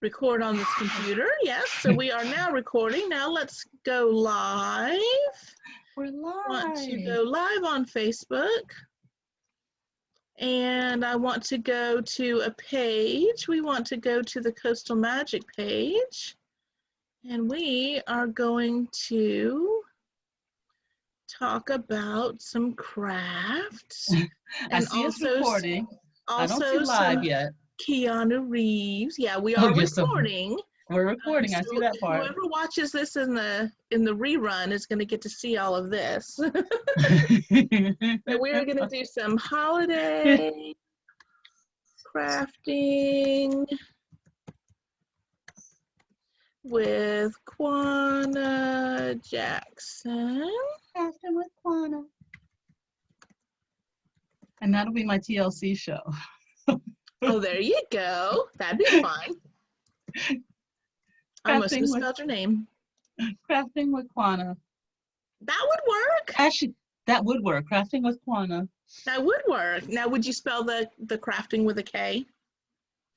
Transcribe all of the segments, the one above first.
Record on this computer. Yes, so we are now recording. Now let's go live. We're live. I want to go live on Facebook. And I want to go to a page. We want to go to the Coastal Magic page. And we are going to talk about some crafts. I see us recording. I don't see live yet. Keanu Reeves. Yeah, we are recording. We're recording. I see that part. Whoever watches this in the rerun is going to get to see all of this. So we're going to do some holiday crafting with Kwana Jackson. Crafting with Kwana. And that'll be my TLC show. Oh, there you go. That'd be fun. I almost misspelled your name. Crafting with Kwana. That would work. Actually, that would work. Crafting with Kwana. That would work. Now, would you spell the crafting with a K?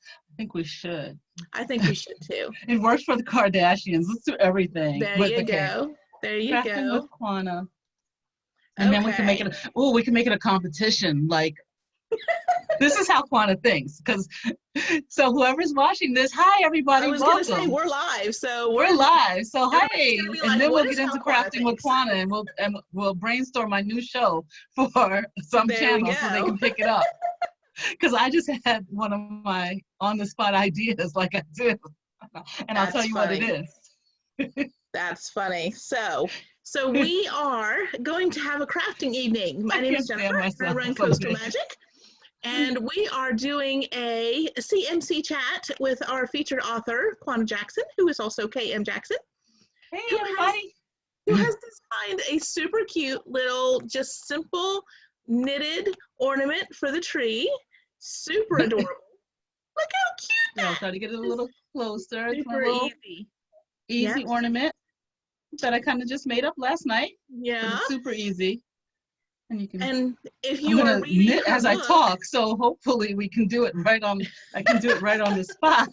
I think we should. I think we should too. It works for the Kardashians. Let's do everything. There you go. There you go. Crafting with Kwana. And then we can make it. We can make it a competition. Like, this is how Kwana thinks. So whoever's watching this, hi everybody. I was going to say we're live, so we're live. So hey, like, and then we'll get into crafting with Kwana, and we'll brainstorm my new show for some channel so they can pick it up. Because I just had one of my on-the-spot ideas, like I do, and I'll tell you what it is. That's funny. So we are going to have a crafting evening. My name is Jennifer. I run Coastal Magic. And we are doing a CMC chat with our featured author, Kwana Jackson, who is also KM Jackson. Hey, everybody. Who has designed a super cute little, just simple knitted ornament for the tree. Super adorable. Look how cute that is. I'll try to get it a little closer. Super Easy ornament that I kind of just made up last night. Yeah. It's super easy. And you can. And if you are reading knit as I talk, so hopefully we can do it right on. I can do it right on the spot.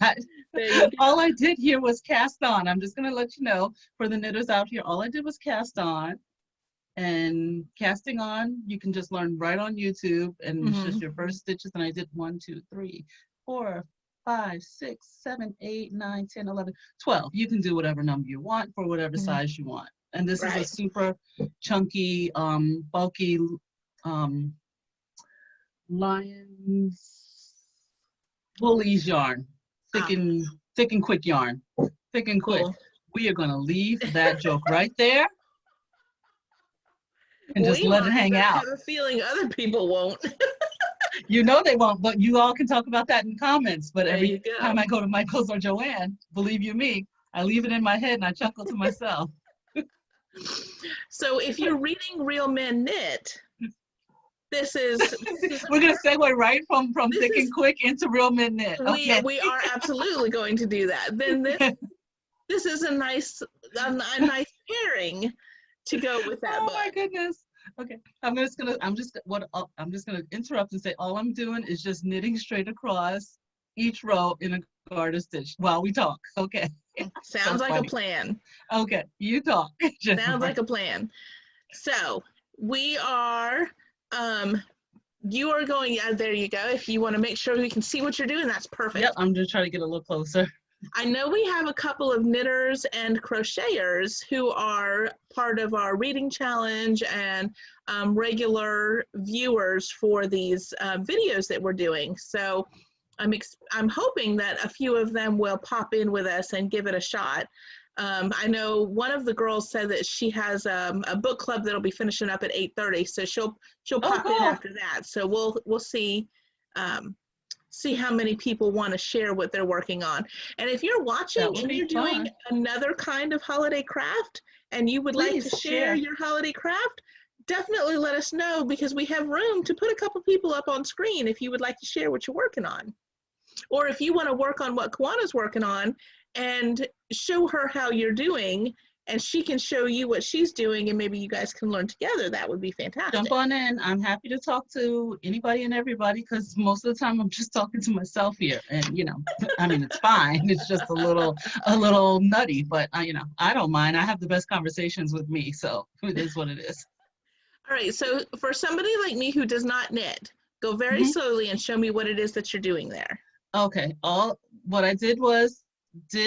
All I did here was cast on. I'm just gonna let you know for the knitters out here. All I did was cast on, and casting on you can just learn right on YouTube, and it's just your first stitches. And I did 1, 2, 3, 4, 5, 6, 7, 8, 9, 10, 11, 12. You can do whatever number you want for whatever size you want. And this is a super chunky, bulky Lion's Woolies yarn, thick and quick yarn, thick and quick. Cool. We are going to leave that joke right there and just let it hang out. I have a feeling other people won't. You know they won't, but you all can talk about that in comments. But every time I go to Michael's or Joanne, believe you me, I leave it in my head and I chuckle to myself. So if you're reading Real Men Knit, this is we're going to segue right from thick and quick into Real Men Knit. Okay. We are absolutely going to do that. Then this is a nice pairing to go with that book. Oh my goodness. Okay. I'm just gonna interrupt and say all I'm doing is just knitting straight across each row in a garter stitch while we talk. Okay. Sounds like a plan. Okay, you talk. Sounds like a plan. So we are, you are going, there you go. If you want to make sure we can see what you're doing, that's perfect. Yep, I'm just trying to get a little closer. I know we have a couple of knitters and crocheters who are part of our reading challenge and regular viewers for these videos that we're doing. So I'm hoping that a few of them will pop in with us and give it a shot. I know one of the girls said that she has a book club that'll be finishing up at 8:30, so she'll pop in after that. So we'll see how many people want to share what they're working on. And if you're watching and you're doing another kind of holiday craft and you would like to share your holiday craft, definitely let us know, because we have room to put a couple people up on screen if you would like to share what you're working on. Or if you want to work on what Kwana's working on and show her how you're doing and she can show you what she's doing, and maybe you guys can learn together. That would be fantastic. Jump on in. I'm happy to talk to anybody and everybody, because most of the time I'm just talking to myself here, and you know, I mean, it's fine. It's just a little nutty, but you know, I don't mind. I have the best conversations with me, so it is what it is. All right, so for somebody like me who does not knit, go very Mhm. slowly and show me what it is that you're doing there. Okay, what I did was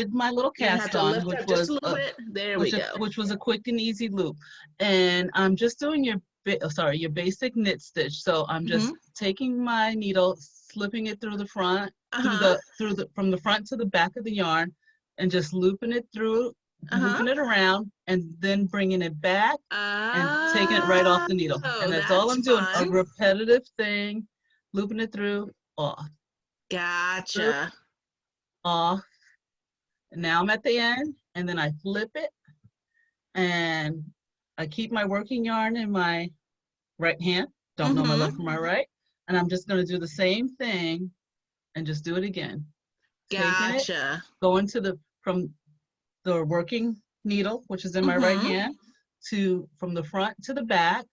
my little You have cast to on, lift which up just was a little bit. There we go. which was a quick and easy loop, and I'm just doing your basic knit stitch. So I'm just taking my needle, slipping it through the front, from the front to the back of the yarn, and just looping it through, looping it around, and then bringing it back and taking it right off the needle. And that's all I'm doing. A repetitive thing, looping it through, off. Gotcha. Off. Now I'm at the end, and then I flip it, and I keep my working yarn in my right hand. Don't know my left from my right. And I'm just going to do the same thing and just do it again. Gotcha. Taking it, going from the working needle, which is in my right hand, from the front to the back,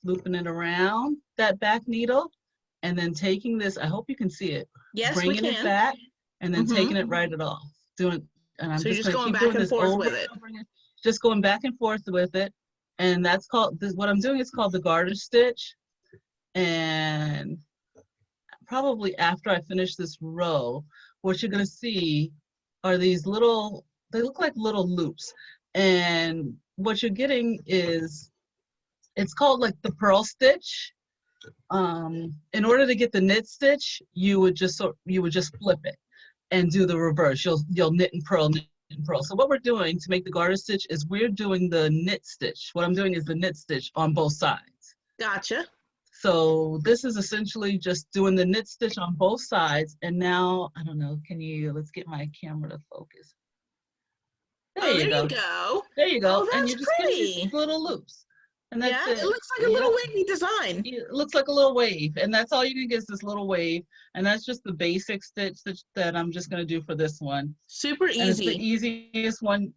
looping it around that back needle, and then taking this, I hope you can see it. Yes, bringing it back, and then taking it right it off. And I'm just going to keep doing this over and over again. Just going back and forth with it. And that's called, what I'm doing is called the garter stitch. And probably after I finish this row, what you're going to see are these little, they look like little loops. And what you're getting is, it's called like the purl stitch. In order to get the knit stitch, you would just flip it and do the reverse. You'll knit and purl, knit and purl. So what we're doing to make the garter stitch is we're doing the knit stitch. What I'm doing is the knit stitch on both sides. Gotcha. So this is essentially just doing the knit stitch on both sides. And now, I don't know, let's get my camera to focus. There you go. There you go. Oh, that's and you're just pretty. getting these little loops. And that's it looks like a little wavy design. It looks like a little wave, and that's all you can get is this little wave, and that's just the basic stitch that I'm just going to do for this one. Super easy. And it's the easiest one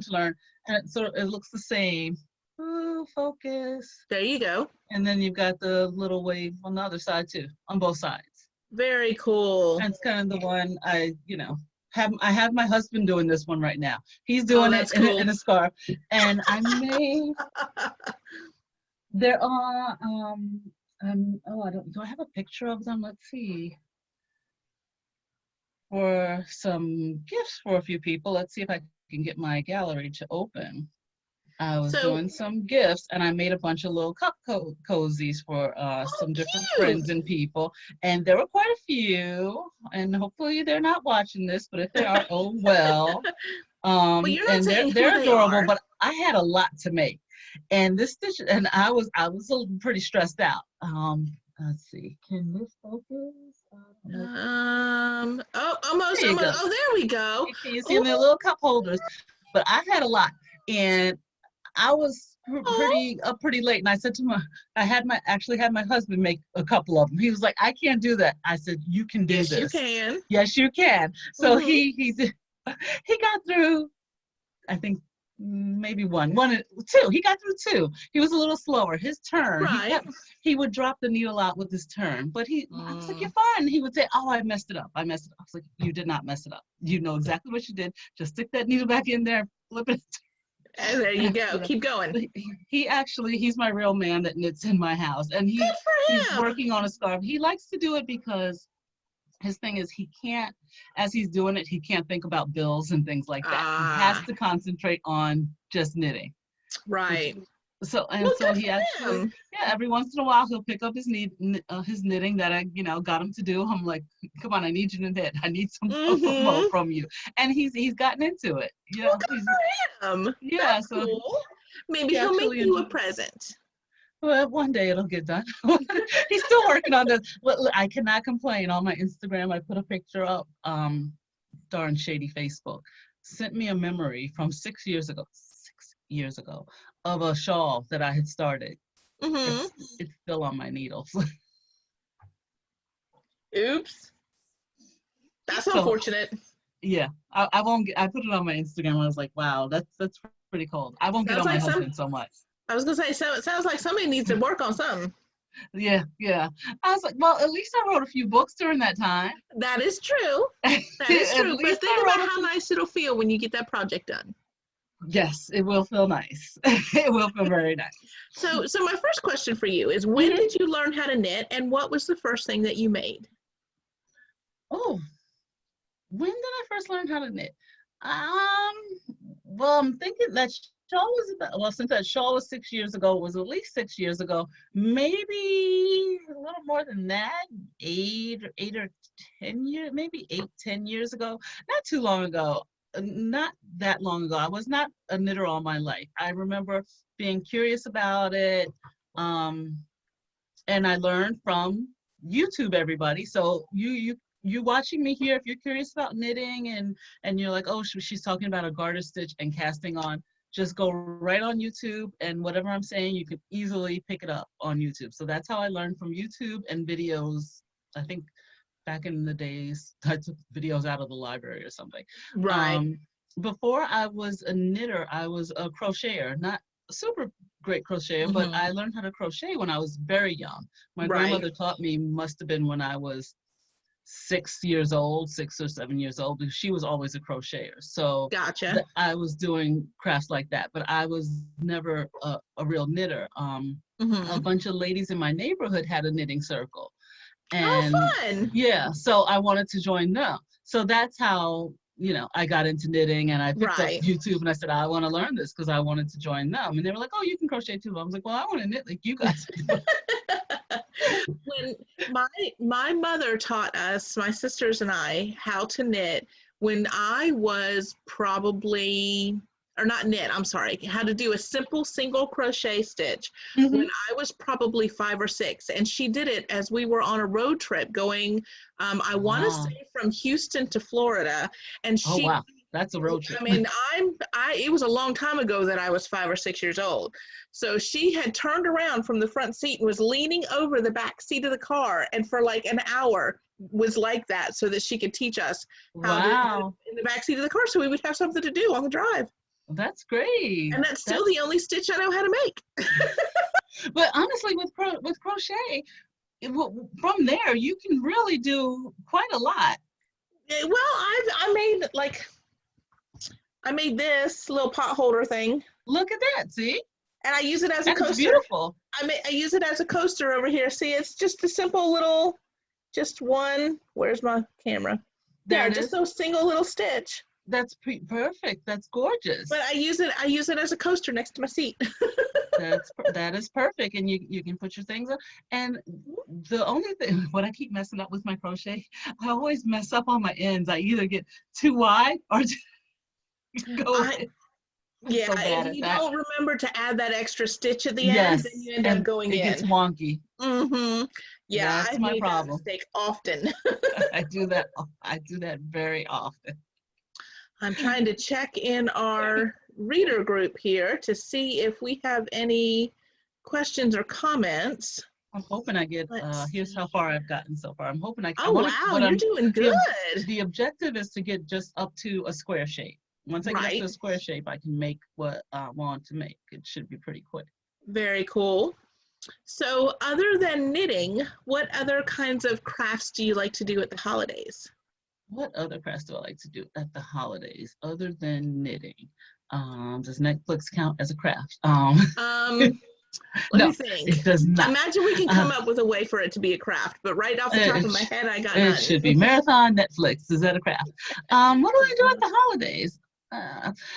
to learn, and it looks the same. Ooh, focus. There you go. And then you've got the little wave on the other side too, on both sides. Very cool. That's kind of the one I have my husband doing this one right now. He's doing it in a scarf, and I made. There are do I have a picture of them? Let's see. For some gifts for a few people. Let's see if I can get my gallery to open. I was doing some gifts, and I made a bunch of little cup cozies for some different friends and people. And there were quite a few, and hopefully they're not watching this, but if they are, oh well. Well, you're not saying they're adorable, but I had a lot to make. And this stitch, and I was pretty stressed out. Let's see, can this focus? Almost. Oh, there we go. You see the little cup holders, but I had a lot, and I was pretty late, and I said to actually had my husband make a couple of them. He was like, I can't do that. I said, you can do this. Yes, you can. Yes, you can. So he got through, I think maybe two. He got through two. He was a little slower. His turn. Right. He would drop the needle out with his turn, but I was like, you're fine. He would say, oh, I messed it up. I was like, you did not mess it up. You know exactly what you did. Just stick that needle back in there, flip it. And there you go. Keep going. He's my real man that knits in my house, and he's working on a scarf. He likes to do it because his thing is as he's doing it, he can't think about bills and things like that. He has to concentrate on just knitting. Right. So he actually, every once in a while he'll pick up his knitting that I, got him to do. I'm like, come on, I need you to knit. I need some promo from you. And he's gotten into it. Well, good for him. Yeah. That's cool. Maybe he'll make you a present. Well, one day it'll get done. He's still working on this. Well, I cannot complain. On my Instagram, I put a picture up. Darn shady Facebook sent me a memory from 6 years ago. 6 years ago of a shawl that I had started. It's still on my needles. Oops. That's unfortunate. Yeah, I won't. I put it on my Instagram. I was like, wow, that's pretty cold. I won't get Sounds on my like husband so much. I was gonna say, so it sounds like somebody needs to work on something. Yeah, yeah. I was like, well, at least I wrote a few books during that time. That is true. That is At true. But least think I about wrote a how few. nice it'll feel when you get that project done. Yes, it will feel nice. It will feel very nice. So my first question for you is, when Mhm. did you learn how to knit, and what was the first thing that you made? Oh, when did I first learn how to knit? Well, I'm thinking that shawl was about, well, since that shawl was 6 years ago, it was at least 6 years ago, maybe a little more than that, 8 or 10 years, maybe 8, 10 years ago, not too long ago, not that long ago. I was not a knitter all my life. I remember being curious about it, um, and I learned from YouTube, everybody. So you watching me here, if you're curious about knitting and you're like, oh, she's talking about a garter stitch and casting on, just go right on YouTube, and whatever I'm saying, you can easily pick it up on YouTube. So that's how I learned, from YouTube and videos. I think back in the days, I took videos out of the library or something. Right. Um, Before I was a knitter, I was a crocheter, not a super great crocheter, but Mm-hmm. I learned how to crochet when I was very young. My Right. grandmother taught me, must have been when I was 6 years old, 6 or 7 years old, because she was always a crocheter. So Gotcha. I was doing crafts like that, but I was never a real knitter. A Mm-hmm. bunch of ladies in my neighborhood had a knitting circle, Oh, and fun. yeah, so I wanted to join them. So that's how, I got into knitting, and I picked up Right. YouTube and I said, I want to learn this because I wanted to join them. And they were like, oh, you can crochet too. I was like, well, I want to knit like you guys do. When my mother taught us, my sisters and I, how to knit when I was probably, or not knit, I'm sorry, how to do a simple single crochet stitch when Hmm. I was probably 5 or 6. And she did it as we were on a road trip going, I want to Wow. say from Houston to Florida. And Oh, she, wow. That's a road trip. I mean, it was a long time ago that I was 5 or 6 years old. So she had turned around from the front seat and was leaning over the back seat of the car, and for like an hour was like that so that she could teach us how to Wow. in the back seat of the car so we would have something to do on the drive. That's great. And that's still That's the only stitch I know how to make. But honestly, with crochet, from there you can really do quite a lot. Well, I made this little pot holder thing, Look at that. See, and I use it as a that is coaster. beautiful. I use it as a coaster over here. See, it's just a simple little, just one. Where's my camera? There Yeah, it just is. a single little stitch. That's perfect. That's But gorgeous. I use it as a coaster next to my seat. That is perfect, and you can put your things on. And the only thing, what I keep messing up with my crochet, I always mess up on my ends. I either get too wide or go I in. I'm Yeah, so if bad at you that. don't remember to add that extra stitch at the end, then Yes, you end up and going it gets in. wonky. Mm-hmm. Yeah, That's I've my made that problem. mistake often. I do that. I do that very often. I'm trying to check in our reader group here to see if we have any questions or comments. I'm hoping I get, Let's here's how see far here. I've gotten so far. I'm hoping I Oh, want to, wow, what you're I'm, doing the, good. the objective is to get just up to a square shape. Once I get up to Right. a square shape, I can make what I want to make. It should be pretty quick. Very cool. So, other than knitting, what other kinds of crafts do you like to do at the holidays? What other crafts do I like to do at the holidays other than knitting? Does Netflix count as a craft? Um, Let me No, think. it does I not. imagine we can Uh, come up with a way for it to be a craft, but right off the top it, of my sh- head, I got it none. should be marathon Netflix. Is that a craft? What do I do at the holidays?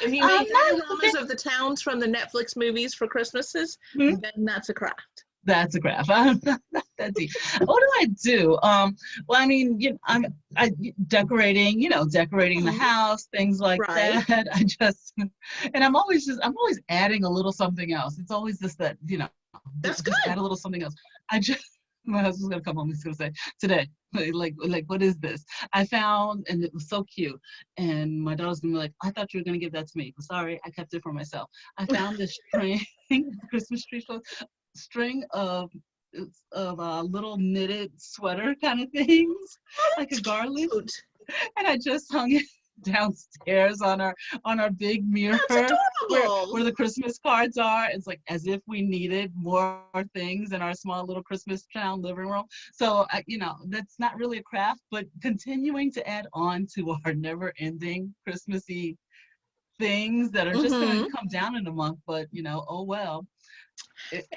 If you I'm make not a big. dioramas of the towns from the Netflix movies for Christmases, Hmm? then that's a craft. That's a craft. I'm not that deep. What do I do? Well, I mean, I decorating, decorating the Mhm. house, things like Right. that. And I'm always adding a little something else. It's always just that, That's just good. add a little something else. I just, my husband's gonna come home. He's gonna say today, like, what is this? I found, and it was so cute. And my daughter's gonna be like, I thought you were gonna give that to me. But sorry, I kept it for myself. I found this string, Christmas tree string of little knitted sweater kind of things, Oh, like a that's garland, cute. and I just hung it downstairs on our big mirror That's adorable. where the Christmas cards are. It's like as if we needed more things in our small little Christmas town living room. So that's not really a craft, but continuing to add on to our never-ending Christmassy things that are just going to come down in a month. But oh well.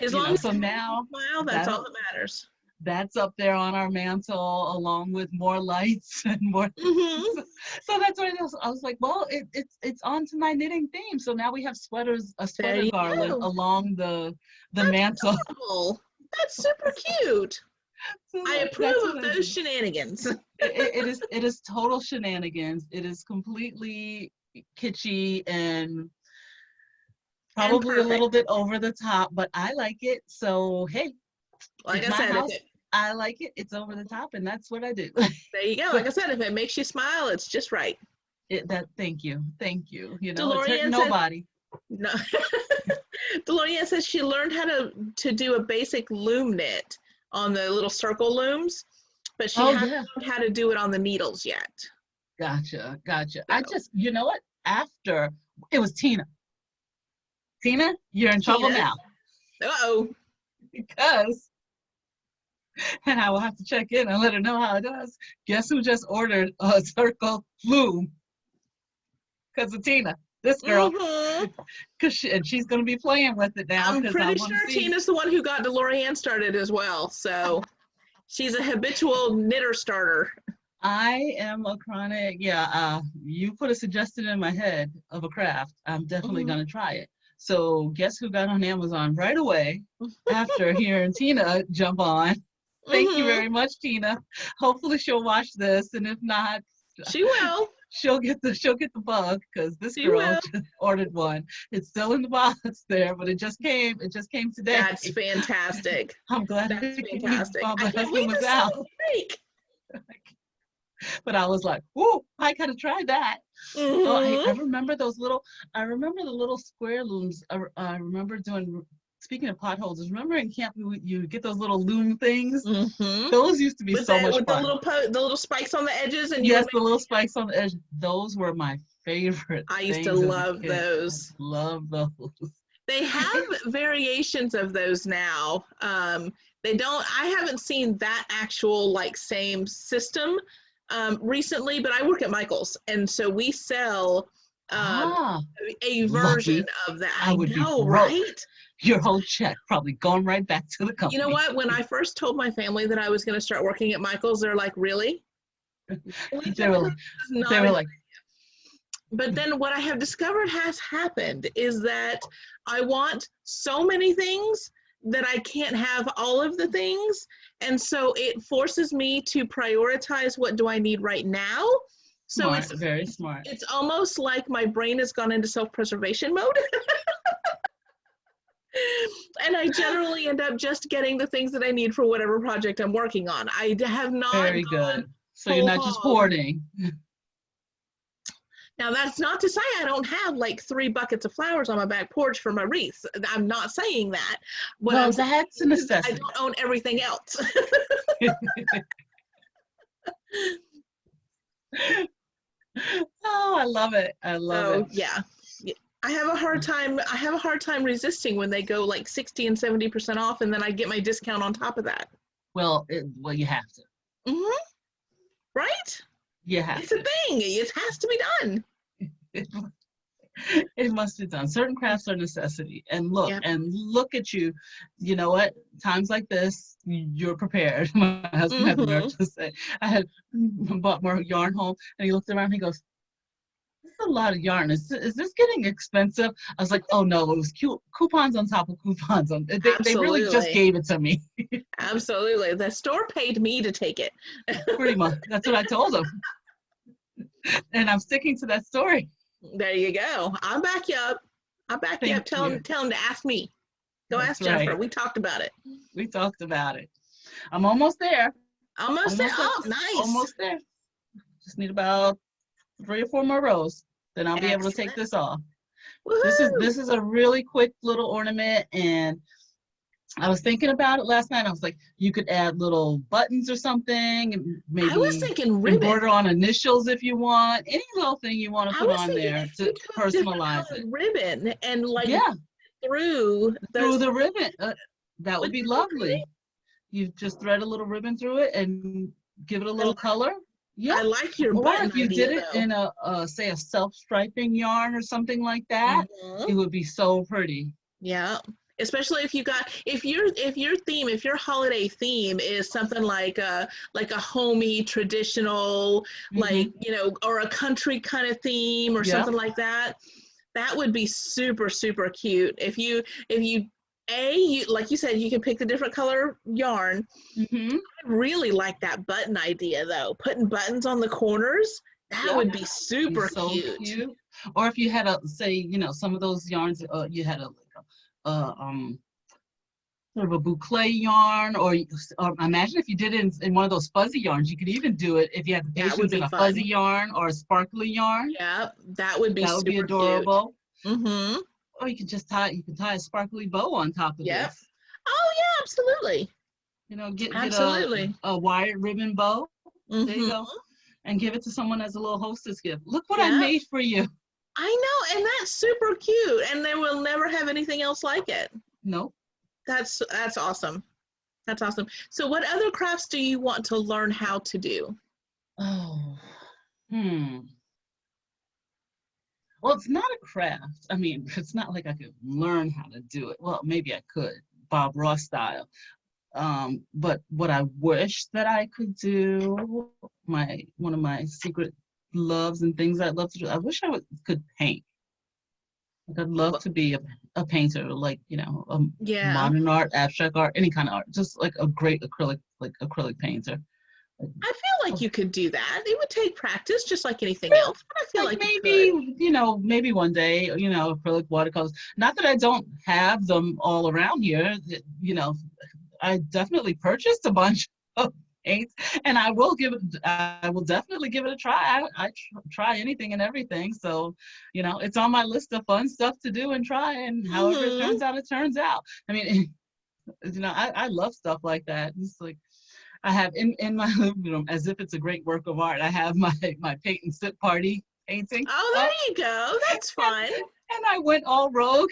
As long as so now smile, that's all that matters. That's up there on our mantle along with more lights and more so that's what it is. I was like, well, it's on to my knitting theme. So now we have a sweater garland along the mantle. Adorable. That's super cute. So I approve of those shenanigans. it is total shenanigans. It is completely kitschy and probably a little bit over the top, but I like it. So hey, like I said, I like it. It's over the top, and that's what I do. There you go. Like I said, if it makes you smile, it's just right. Thank you. DeLorean it's hurting nobody. No. DeLorean says she learned how to do a basic loom knit on the little circle looms, but she hasn't learned how to do it on the needles yet. Gotcha. So. I just, what? After it was Tina. Tina, you're in trouble now. Uh-oh. Because. And I will have to check in and let her know how it does. Guess who just ordered a circle loom? Because of Tina, this girl. And she's going to be playing with it now. I'm pretty sure Tina's the one who got DeLorean started as well. So she's a habitual knitter starter. I am a chronic, you put a suggestion in my head of a craft. I'm definitely going to try it. So guess who got on Amazon right away after hearing Tina jump on? Thank you very much, Tina. Hopefully she'll watch this, and if not, she will. She'll get the bug because this girl just ordered one. It's still in the box there, but it just came. It just came today. That's fantastic. I'm glad that's fantastic. My husband was out. But I was like, "Whoa, I gotta try that." So I remember those little. I remember the little square looms. I remember doing. Speaking of potholes, remember in camp you get those little loom things? Those used to be so much fun. The little spikes on the edges, and yes, the little spikes on the edge. Those were my favorite. I used to love those. Love those. They have variations of those now. They don't. I haven't seen that actual same system recently, but I work at Michael's, and so we sell a version of that. I know, right? Your whole check probably gone right back to the company. You know what? When I first told my family that I was going to start working at Michael's, they're like, "Really?" they were like. But then what I have discovered has happened is that I want so many things that I can't have all of the things, and so it forces me to prioritize what do I need right now. So it's very smart. It's almost like my brain has gone into self-preservation mode. And I generally end up just getting the things that I need for whatever project I'm working on. I have not. Very good. So you're not just hoarding. Now that's not to say I don't have 3 buckets of flowers on my back porch for my wreaths. I'm not saying that. Well, that's a necessity. I don't own everything else. Oh, I love it. I love it. Yeah. I have a hard time resisting when they go 60 and 70% off, and then I get my discount on top of that. Well, you have to. Right? Yeah. It's a thing. It has to be done. It must be done. Certain crafts are necessity. And look at you. You know what? Times like this, you're prepared. My husband had the nerve to say, I had bought more yarn home, and he looked around and he goes, "This is a lot of yarn. Is this getting expensive?" I was like, "Oh no, it was coupons on top of coupons. They really just gave it to me." Absolutely. The store paid me to take it. Pretty much. That's what I told them. And I'm sticking to that story. There you go. I'll back you up. Tell him to ask me. Go ask Jennifer. We talked about it. I'm almost there. Almost there. Oh, nice. Almost there. Just need about 3 or 4 more rows. Then I'll be able to take this off. This is a really quick little ornament, and I was thinking about it last night. I was like, you could add little buttons or something, and I was maybe thinking ribbon. embroider on initials if you want. Any little thing you want to I put was on thinking there if to you took different personalize it. colored ribbon and like Yeah, through through the, the ribbon. That would wouldn't be that be pretty? lovely. You just thread a little ribbon through it and give it a I, little color. Yeah. I like your Or button if you did idea it though. in say a self-striping yarn or something like that, Mhm. it would be so pretty. Yeah. Especially if you got if your holiday theme is something like a homey traditional Mm-hmm. or a country kind of theme or Yep. something like that, that would be super super cute. If you you like you said you can pick the different color yarn. Mm-hmm. I really like that button idea though. Putting buttons on the corners, that Yep. would be Be super so cute. cute. Or if you had a say, some of those yarns, you had a like sort of a boucle yarn, or imagine if you did it in one of those fuzzy yarns. You could even do it if you had the That would patience in be a fuzzy fun. yarn or a sparkly yarn. Yeah, that would be That would be super cute. adorable. Mm-hmm. Or you can tie a sparkly bow on top of Yep. this. Oh yeah, absolutely. Get Absolutely. a wired ribbon bow. There you Mm-hmm. go. And give it to someone as a little hostess gift. Look what I Yeah. made for you. I know, and that's super cute. And they will never have anything else like it. Nope. That's awesome. That's awesome. So what other crafts do you want to learn how to do? Oh, hmm. Well, it's not a craft. I mean, it's not like I could learn how to do it. Well, maybe I could, Bob Ross style. But what I wish that I could do, my one of my secret loves and things I'd love to do, I wish could paint. Like I'd love to be a painter, like, a Yeah. modern art, abstract art, any kind of art, just like a great acrylic painter. Like, I feel like you could do that. It would take practice just like anything yeah, else, but I feel like like you could. maybe one day, acrylic watercolors. Not that I don't have them all around here. I definitely purchased a bunch of paints, and I will definitely give it a try. I try anything and everything. So, it's on my list of fun stuff to do and try, and however it Mm-hmm. turns out, it turns out. I mean, I love stuff like that. It's like I have in my living room, as if it's a great work of art, I have my paint and sip party painting Oh, up, there you go. That's and, fun. and I went all rogue.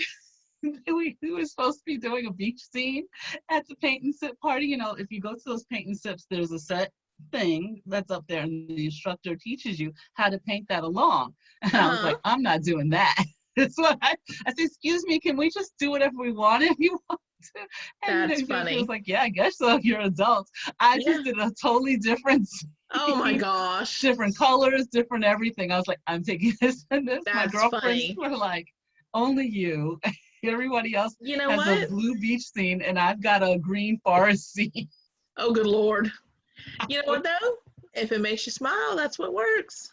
We were supposed to be doing a beach scene at the paint and sip party. If you go to those paint and sips, there's a set thing that's up there, and the instructor teaches you how to paint that along. And I was Uh-huh. like, I'm not doing that. That's what I said, excuse me, can we just do whatever we want if you want to? And That's then she was funny. like, yeah, I guess so. You're adults. I Yeah. just did a totally different Oh my scene, gosh. different colors, different everything. I was like, I'm taking this and this. My That's girlfriends funny. were like, only you. Everybody else You know has a what? blue beach scene, and I've got a green forest scene. Oh, good Lord. You know what though? If it makes you smile, that's what works.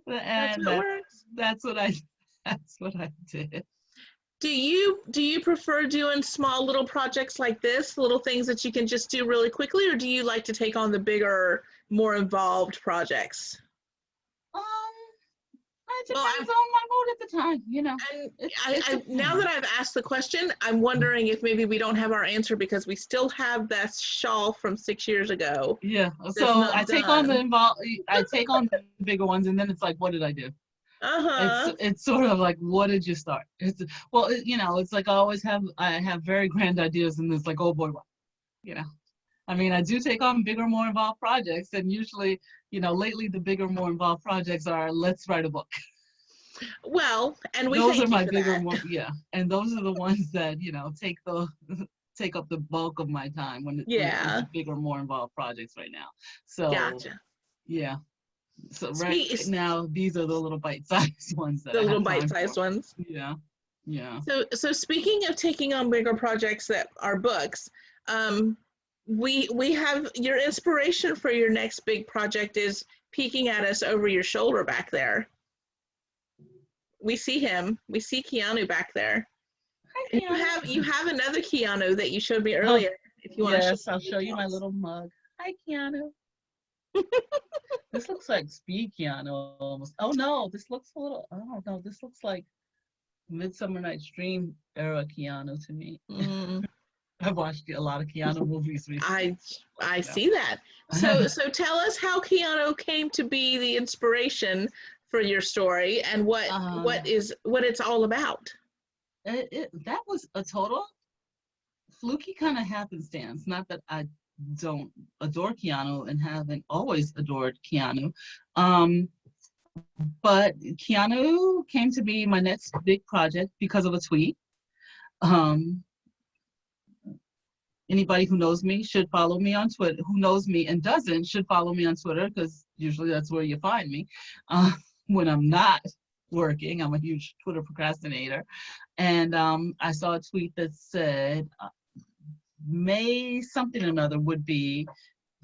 That's And what works. that's what I that's what I did. Do you prefer doing small little projects like this, little things that you can just do really quickly, or do you like to take on the bigger, more involved projects? Um, it Well, depends on my mood at the time. and It now that depends. I've asked the question, I'm wondering if maybe we don't have our answer because we still have that shawl from 6 years ago Yeah. that's So not done. I take on the bigger ones, and then it's like, what did I do? Uh-huh. It's sort of like, what did you start? It's like I have very grand ideas, and it's like, oh boy, what? You know. I mean, I do take on bigger, more involved projects, and usually, lately the bigger, more involved projects are let's write a book. Well, and we Those are thank you my for bigger that. one, yeah, and those are the ones that take up the bulk of my time when it comes Yeah. to bigger, more involved projects right now. So Gotcha. yeah, so right Speak now these are the little bite-sized ones that the I little have time bite-sized for. ones. Yeah, yeah. So speaking of taking on bigger projects that are books, um, we have your inspiration for your next big project is peeking at us over your shoulder back there. We see him. We see Keanu back there. Hi, And Kiana. you have another Keanu that you showed me Oh, earlier. If you want to show yes, I'll show you my else. little mug. Hi, Kiana. This looks like Speed Keanu almost. Oh no, this looks a little. Oh no, this looks like Midsummer Night's Dream era Keanu to me. Mm. I've watched a lot of Keanu movies recently. I see that. So tell us how Keanu came to be the inspiration for your story and what it's all about. That was a total fluky kind of happenstance. Not that I don't adore Keanu and haven't always adored Keanu. But Keanu came to be my next big project because of a tweet. Anybody who knows me should follow me on Twitter. Who knows me and doesn't should follow me on Twitter, because usually that's where you find me. When I'm not working, I'm a huge Twitter procrastinator. And I saw a tweet that said, May something or another would be,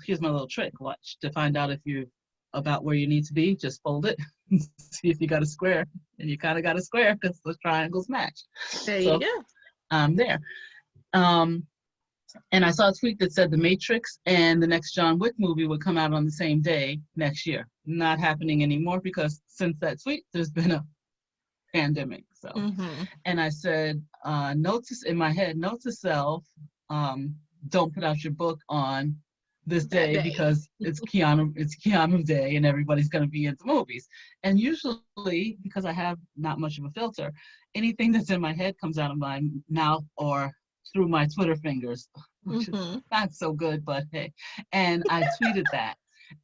here's my little trick, watch, to find out if you're about where you need to be, just fold it, see if you got a square, and you kind of got a square because the triangles match. There you go. I'm there. And I saw a tweet that said The Matrix and the next John Wick movie would come out on the same day next year. Not happening anymore because since that tweet, there's been a pandemic. So, and I said, note to self, don't put out your book on this day because it's Keanu Day and everybody's going to be into movies. And usually, because I have not much of a filter, anything that's in my head comes out of my mouth or through my Twitter fingers, which is not so good, but hey. And I tweeted that.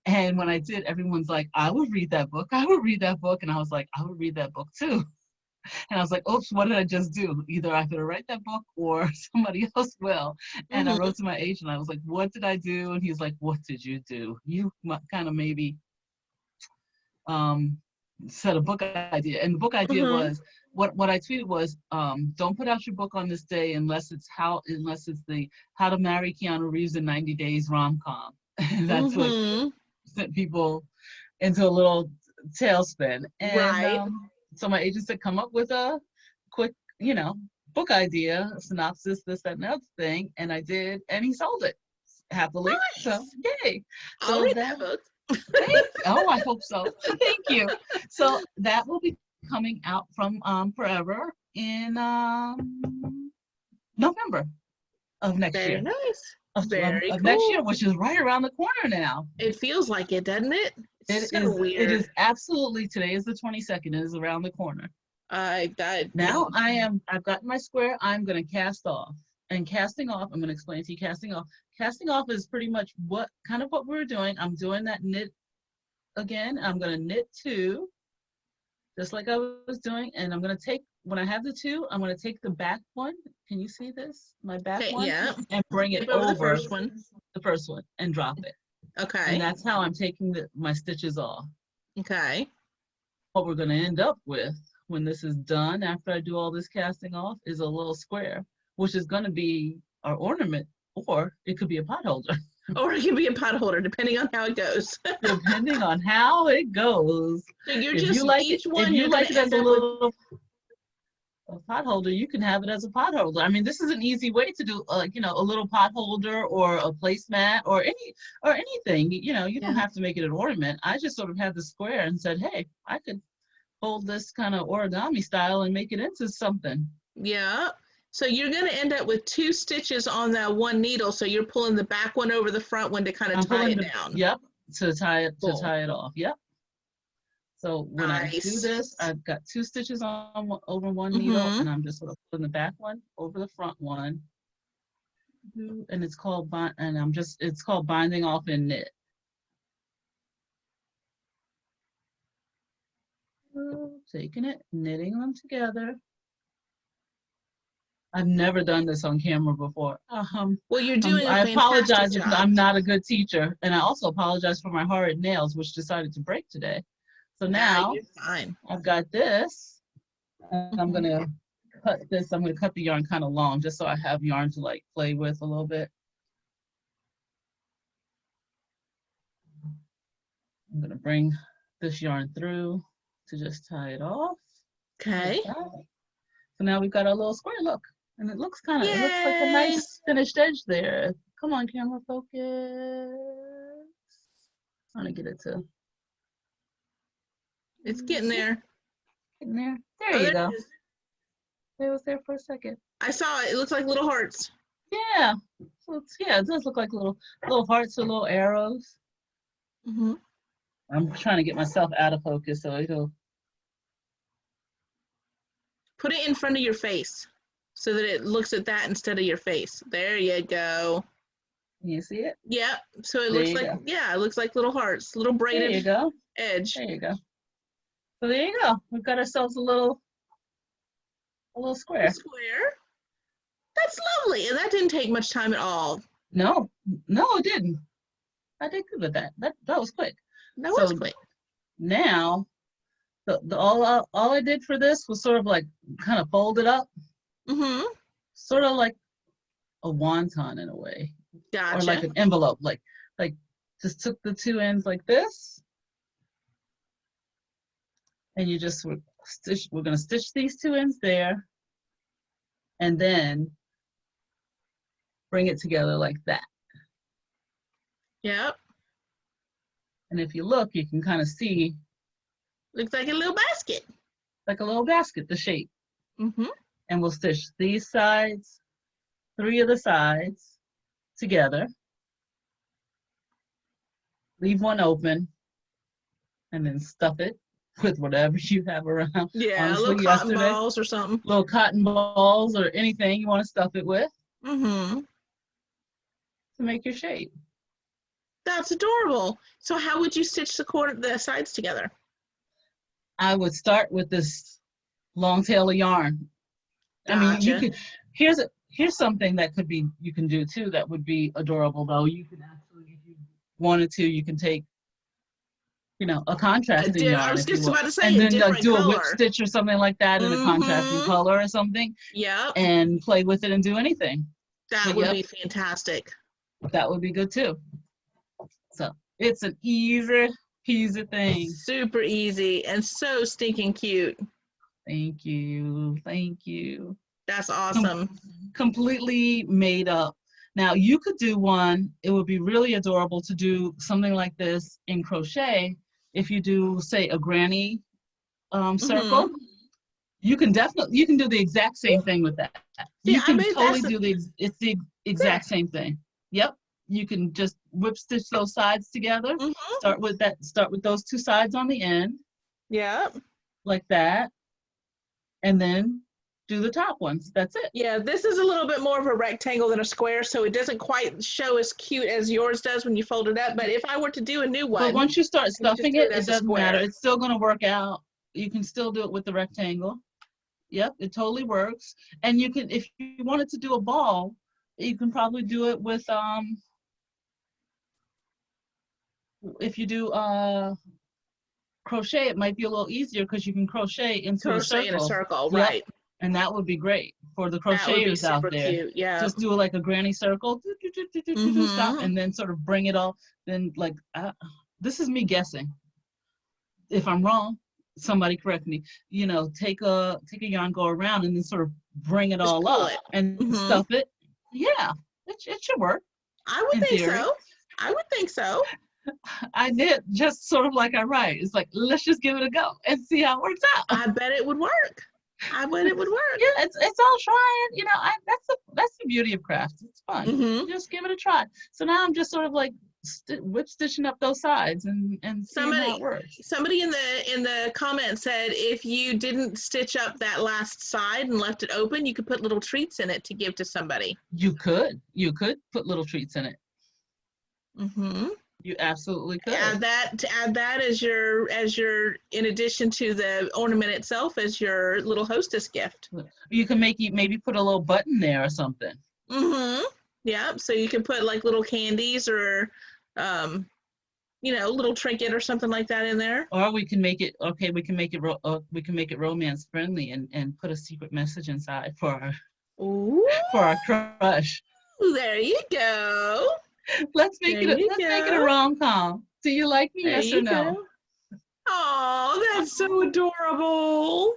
And when I did, everyone's like, I would read that book. I would read that book. And I was like, I would read that book too. And I was like, oops, what did I just do? Either I could write that book or somebody else will. And I wrote to my agent. I was like, what did I do? And he's like, what did you do? You kind of maybe said a book idea. And the book idea was, what I tweeted was, don't put out your book on this day unless it's the How to Marry Keanu Reeves in 90 Days rom-com. And that's what sent people into a little tailspin. And so my agent said, come up with a quick, book idea, a synopsis, this, that, and the other thing. And I did, and he sold it happily. Nice. So yay. I'll read that book. Oh, I hope so. Thank you. So that will be coming out from Forever in November of next year. Very nice. Very cool. Next year, which is right around the corner now. It feels like it, doesn't it? It's so weird. It is absolutely. Today is the 22nd. It is around the corner. I've gotten my square. I'm going to cast off. And casting off, I'm going to explain to you casting off. Casting off is pretty much what we're doing. I'm doing that knit again. I'm going to knit 2, just like I was doing. And I'm going to take, when I have the 2, I'm going to take the back one. Can you see this? My back one? Yeah. And bring it over the first one. The first one, and drop it. Okay. And that's how I'm taking my stitches off. Okay. What we're going to end up with when this is done, after I do all this casting off, is a little square, which is going to be our ornament, or it could be a pot holder. Or it can be a pot holder, depending on how it goes. Depending on how it goes. So you're just, if you like it as a little pot holder, you can have it as a pot holder. I mean, this is an easy way to do, a little pot holder or a placemat or anything. You don't have to make it an ornament. I just sort of had the square and said, hey, I could fold this kind of origami style and make it into something. Yeah. So you're going to end up with 2 stitches on that one needle. So you're pulling the back one over the front one to kind of tie it down. Yep. To tie it off. Yep. So when I do this, I've got 2 stitches over one needle, and I'm just sort of putting the back one over the front one, and it's called binding off in knit. Taking it, knitting them together. I've never done this on camera before. Well, you're doing I apologize if I'm not a good teacher, and I also apologize for my horrid nails, which decided to break today. So now I've got this, and I'm going to cut this. I'm going to cut the yarn kind of long, just so I have yarn to play with a little bit. I'm going to bring this yarn through to just tie it off. Okay. So now we've got our little square look, and it looks like a nice finished edge there. Come on, camera, focus. I'm going to get it to. It's getting there. Getting there. There you go. It was there for a second. I saw it. It looks like little hearts. Yeah. So yeah, it does look like little hearts or little arrows. Mm-hmm. I'm trying to get myself out of focus so it'll. Put it in front of your face so that it looks at that instead of your face. There you go. You see it? Yep. So it There looks you like, go. yeah, it looks like little hearts, little There you braided go. edge. There you go. So there you go. We've got ourselves a little square. Square. That's lovely. And that didn't take much time at all. No, it didn't. I did good with that. That was quick. That was quick. Now, all I did for this was sort of like kind of fold it up. Mm-hmm. Sort of like a wonton in a way. Gotcha. Or like an envelope. Like just took the two ends like this. And you just we're gonna stitch these two ends there. And then bring it together like that. Yep. And if you look, you can kind of see. Looks like a little basket. Like a little basket, the shape. Mm-hmm. And we'll stitch these sides, 3 of the sides together. Leave one open and then stuff it with whatever you have around. Yeah, honestly, little cotton balls or something. Little cotton balls or anything you want to stuff it with. Mm-hmm. To make your shape. That's adorable. So how would you stitch the sides together? I would start with this long tail of yarn. Gotcha. I mean, you could. Here's something that you can do too. That would be adorable though. You can actually, if you wanted to, you can take, a contrasting yarn. I was just about to say, and then like do color. a whip stitch or something like that in a contrasting color or something. Yeah. And play with it and do anything. That would be fantastic. That would be good too. So it's an easy peasy thing. Super easy and so stinking cute. Thank you. Thank you. That's awesome. Completely made up. Now you could do one, it would be really adorable to do something like this in crochet. If you do, say, a granny circle, you can do the exact same thing with that. You can totally do it's the exact same thing. Yep. You can just whip stitch those sides together. Start with those two sides on the end. Yep. Like that. And then do the top ones. That's it. Yeah, this is a little bit more of a rectangle than a square, so it doesn't quite show as cute as yours does when you fold it up. But if I were to do a new one. But once you start stuffing it doesn't matter. It's still going to work out. You can still do it with the rectangle. Yep, it totally works. And you can, if you wanted to do a ball, you can probably do it with, if you do crochet, it might be a little easier because you can crochet into a circle. In a circle, right. And that would be great for the crocheters out there. Cute, yeah. Just do like a granny circle, stop, and then sort of bring it all. Then this is me guessing. If I'm wrong, somebody correct me. Take a yarn, go around, and then sort of bring it all up and stuff it. Yeah, it should work. I would think so. I would think so. I did just sort of like I write. It's like, let's just give it a go and see how it works out. I bet it would work. I bet it would work. Yeah, it's all trying. That's the beauty of crafts. It's fun. Just give it a try. So now I'm just sort of like whip stitching up those sides and seeing how it works. Somebody in the comments said if you didn't stitch up that last side and left it open, you could put little treats in it to give to somebody. You could put little treats in it. You absolutely could. Add that as your in addition to the ornament itself as your little hostess gift. You can maybe put a little button there or something. Yeah, so you can put like little candies or little trinket or something like that in there. Or we can make it romance friendly and put a secret message inside for our crush. There you go. Let's make it a rom-com. Do you like me? Yes or no? Oh, that's so adorable.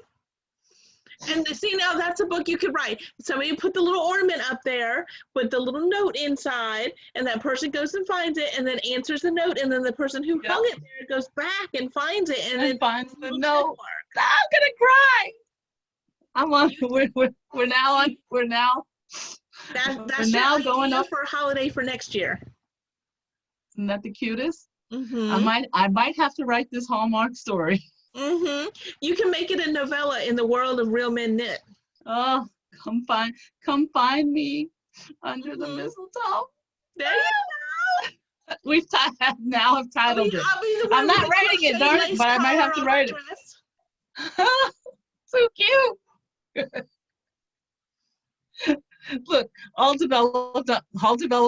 And see, now that's a book you could write. Somebody put the little ornament up there, put the little note inside, and that person goes and finds it and then answers the note, and then the person who hung it there goes back and finds it and then finds the note. I'm gonna cry. We're now That's your now going idea up for a holiday for next year. Isn't that the cutest? Mm-hmm. I might have to write this Hallmark story. Mm-hmm. You can make it a novella in the world of Real Men Knit. Oh, come find me under the Mm-hmm. mistletoe. There you We've now have go. titled it. I'll be the I'm one with not the writing it, crocheted darn it, lace but I might collar have to on my write dress. it. So cute. Look, all developed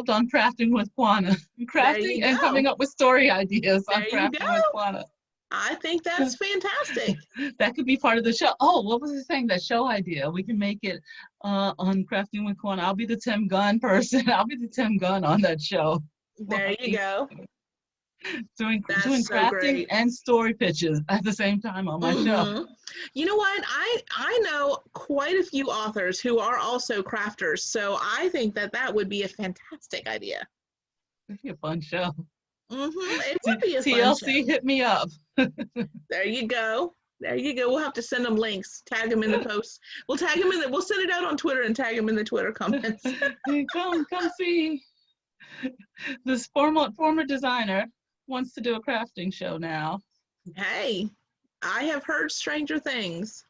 on crafting with Kwana. There you Crafting and go. coming up with story ideas on There you crafting with go. Kwana. I think that's fantastic. That could be part of the show. Oh, what was I saying? That show idea. We can make it on Crafting with Kwana. I'll be the Tim Gunn person. I'll be the Tim Gunn on that show. There you go. Doing That's so crafting great. and story pitches at the same time on my show. You know what? I know quite a few authors who are also crafters, so I think that would be a fantastic idea. It'd be a fun show. It would be a fun show. TLC, hit me up. There you go. There you go. We'll have to send them links. Tag them in the post. We'll tag them in. We'll send it out on Twitter and tag them in the Twitter comments. Come see. This former designer wants to do a crafting show now. Hey, I have heard stranger things.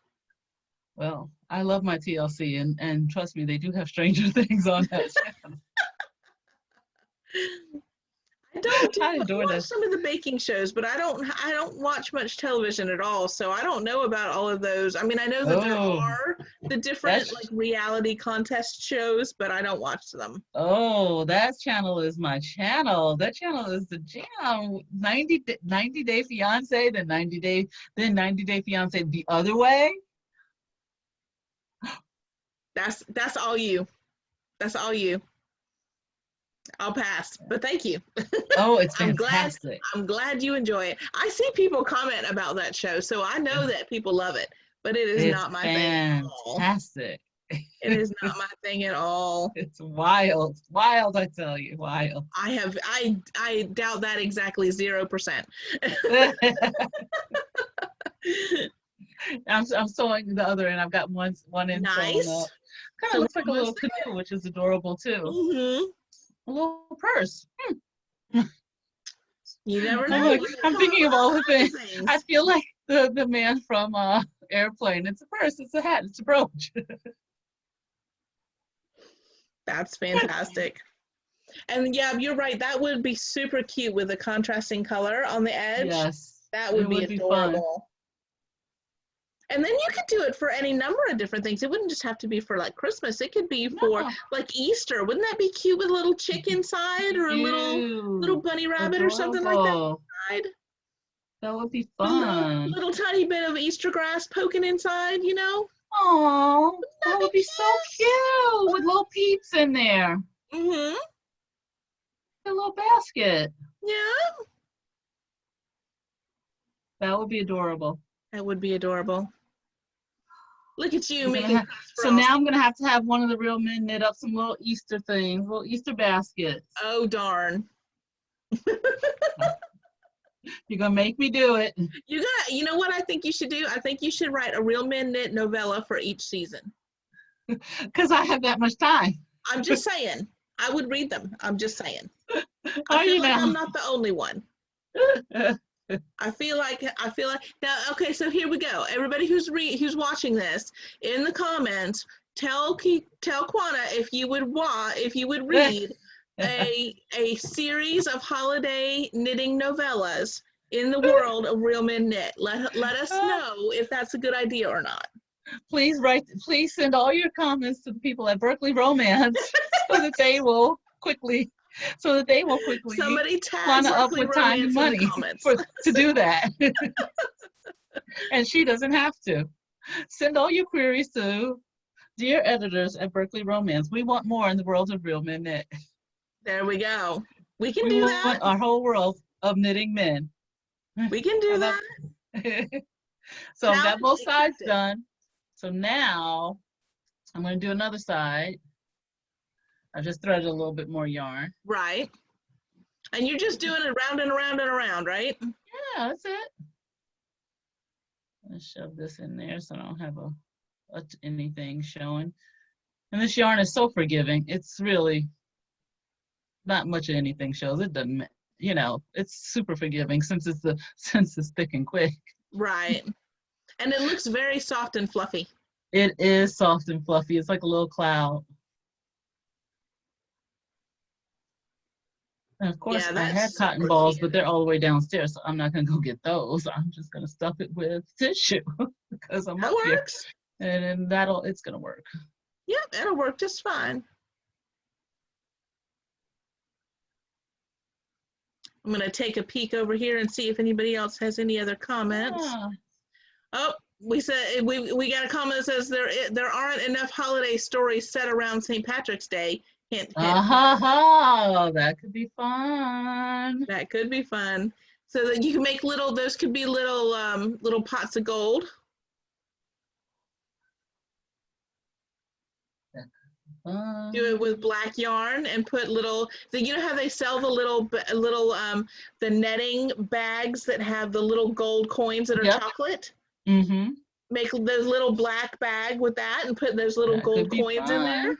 Well, I love my TLC, and trust me, they do have stranger things on that channel. I watch some of the baking shows, but I don't watch much television at all, so I don't know about all of those. I mean, I know that there are the different like reality contest shows, but I don't watch them. Oh, that channel is my channel. That channel is the jam. 90 Day Fiance, then 90 Day Fiance the other way. That's all you. That's all you. I'll pass, but thank you. Oh, it's fantastic. I'm glad you enjoy it. I see people comment about that show, so I know that people love it, but it's not my thing at all. Fantastic. It is not my thing at all. It's wild, I tell you, wild. I doubt that exactly 0%. I'm sewing the other end. I've got one end nice. sewn up. Kind of looks like a little canoe, which is adorable too. A little purse. You never know. I'm thinking of all the things. I feel like the man from Airplane. It's a purse, it's a hat, it's a brooch. That's fantastic. And yeah, you're right. That would be super cute with a contrasting color on the edge. Yes. That would be adorable. And then you could do it for any number of different things. It wouldn't just have to be for like Christmas. It could be for like Easter. Wouldn't that be cute with a little chick inside or a little bunny rabbit or something like that inside? That would be fun. Little tiny bit of Easter grass poking inside, you know? Oh, that would be so cute with little peeps in there. A little basket. Yeah. That would be adorable. That would be adorable. Look at you making. So now I'm gonna have to have one of the Real Men knit up some little Easter things, little Easter baskets. Oh darn! You're gonna make me do it. You know what I think you should do? I think you should write a Real Men Knit novella for each season. Because I have that much time. I'm just saying. I would read them. I'm just saying. I feel like I'm not the only one. I feel like now. Okay, so here we go. Everybody who's watching this in the comments, tell Kwana if you would read a series of holiday knitting novellas in the world of Real Men Knit. Let us know if that's a good idea or not. Please send all your comments to the people at Berkeley Romance so that they will quickly. Somebody tag Kwana up with time and money to do that. And she doesn't have to. Send all your queries to Dear Editors at Berkeley Romance. We want more in the world of Real Men Knit. There we go. We can do that. We want our whole world of knitting men. We can do that. So I've got both sides done. So now I'm going to do another side. I just threaded a little bit more yarn. Right. And you're just doing it round and around and around, right? Yeah, that's it. Let's shove this in there so I don't have anything showing. And this yarn is so forgiving. It's really not much of anything shows. It doesn't, you know, it's super forgiving since it's thick and quick. Right. And it looks very soft and fluffy. It is soft and fluffy. It's like a little cloud. And of course, Yeah, I had that's cotton super balls, cute. but they're all the way downstairs, so I'm not gonna go get those. I'm just gonna stuff it with tissue because I'm That up here, works. and then it's gonna work. Yep, it'll work just fine. I'm going to take a peek over here and see if anybody else has any other comments. Ah, Oh, we said we got a comment that says there aren't enough holiday stories set around St. Patrick's Day. Hint, hint. that could be fun. That could be fun. So that you can make those could be little pots of gold. Do it with black yarn and put you know how they sell the netting bags that have the little gold coins that are chocolate? Mm-hmm. Make those little black bag with that and put those little That could gold be coins in there. fun.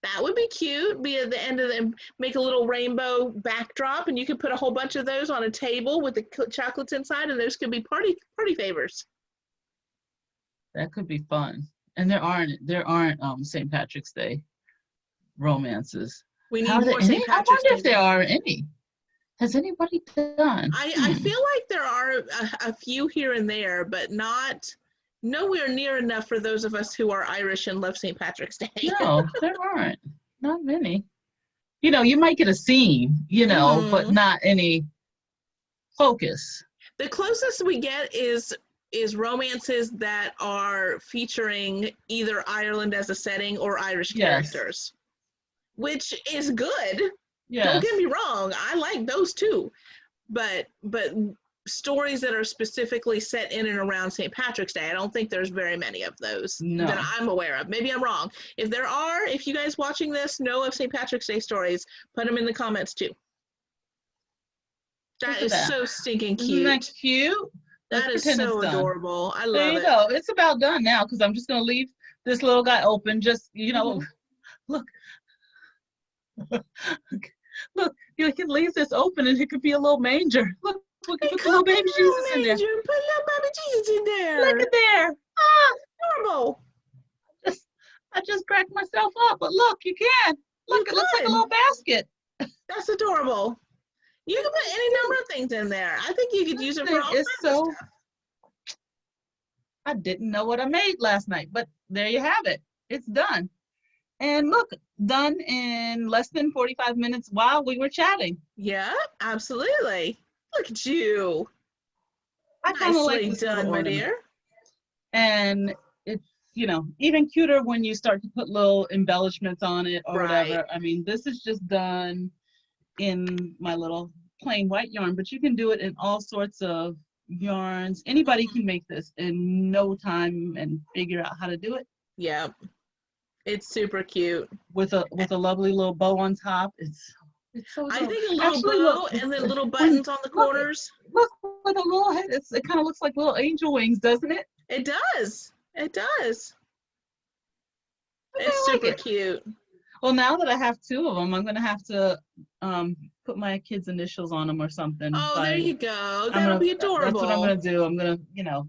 That would be cute. Be at the end of the make a little rainbow backdrop, and you could put a whole bunch of those on a table with the chocolates inside, and those could be party favors. That could be fun. And there aren't St. Patrick's Day romances. We need more St. Patrick's Day. I wonder if there are any. Has anybody done? I feel like there are a few here and there, but nowhere near enough for those of us who are Irish and love St. Patrick's Day. No, there aren't. Not many. You know, you might get a scene, you know, but not any focus. The closest we get is romances that are featuring either Ireland as a setting or Irish characters, which is good. Yes. Don't get me wrong, I like those too, but stories that are specifically set in and around St. Patrick's Day, I don't think there's very many of those that I'm aware of. Maybe I'm wrong. If you guys watching this know of St. Patrick's Day stories, put them in the comments too. That is so stinking cute. Isn't that cute? That is so adorable. I love it. There you go. It's about done now because I'm just going to leave this little guy open. Just, you know, look. Look, you can leave this open and it could be a little manger. Look, we can put the little baby Jesus in there. Put little baby Jesus in there. Look at there. Ah, adorable. I just cracked myself up, but look, you can. Look, it looks like a little basket. That's adorable. You can put any number of things in there. I think you could use it for all kinds of stuff. I didn't know what I made last night, but there you have it. It's done. And look, done in less than 45 minutes while we were chatting. Yeah, absolutely. Look at you. I kind of like this done, my dear. And it's, you know, even cuter when you start to put little embellishments on it or whatever. I mean, this is just done in my little plain white yarn, but you can do it in all sorts of yarns. Anybody can make this in no time and figure out how to do it. Yeah. It's super cute. With a lovely little bow on top. It's so I think a little bow and then little buttons on the corners. Look with a little head. It kind of looks like little angel wings, doesn't it? It does. It does. It's super cute. Well, now that I have two of them, I'm going to have to put my kids' initials on them or something. Oh, there you go. That'll be adorable. That's what I'm going to do. I'm going to, you know,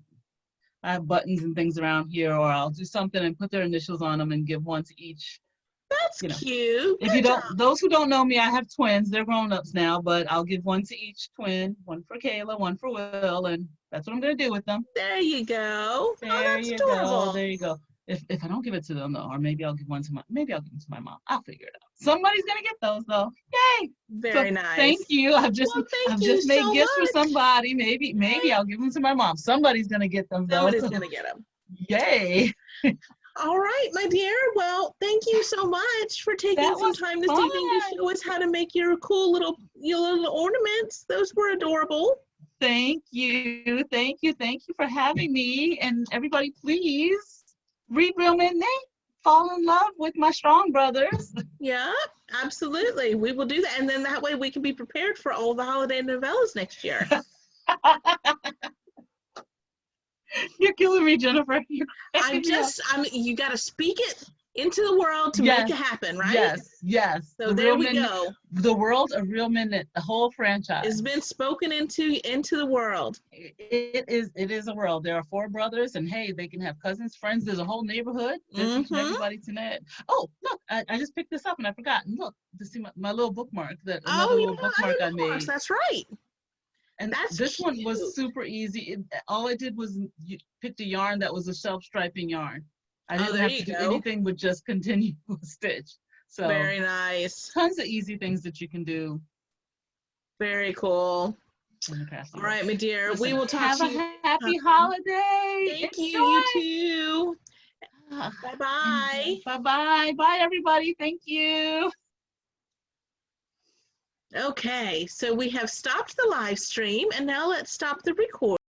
I have buttons and things around here, or I'll do something and put their initials on them and give one to each. That's cute. If you don't, those who don't know me, I have twins. They're grown-ups now, but I'll give one to each twin, one for Kayla, one for Will, and that's what I'm going to do with them. There you go. There you go. There you go. If I don't give it to them though, or maybe I'll give one to maybe I'll give them to my mom. I'll figure it out. Somebody's gonna get those though. Yay! Very nice. Thank you. I've just made gifts for somebody. Maybe I'll give them to my mom. Somebody's gonna get them though. Somebody's gonna get them. Yay! All right, my dear. Well, thank you so much for taking some time this evening to show us how to make your cool little ornaments. Those were adorable. Thank you. Thank you for having me. And everybody, please read Real Midnight. Fall in love with my strong brothers. Yeah, absolutely. We will do that. And then that way we can be prepared for all the holiday novellas next year. You're killing me, Jennifer. You got to speak it into the world to make it happen, right? Yes. So there we go. The world of Real Men Knit, the whole franchise. It's been spoken into the world. It is a world. There are 4 brothers, and hey, they can have cousins, friends. There's a whole neighborhood. They're teaching everybody to knit. Oh, look, I just picked this up and I forgot. And look, to see my little bookmark, another little bookmark I made. That's right. And this one was super easy. All I did was picked a yarn that was a self-striping yarn. I didn't have to do anything but just continue to stitch. So very nice. Tons of easy things that you can do. Very cool. All right, my dear. Listen, we will talk to you. Have a happy holiday. Thank you. You too. Bye-bye. Bye-bye. Bye, everybody. Thank you. Okay, so we have stopped the live stream, and now let's stop the recording.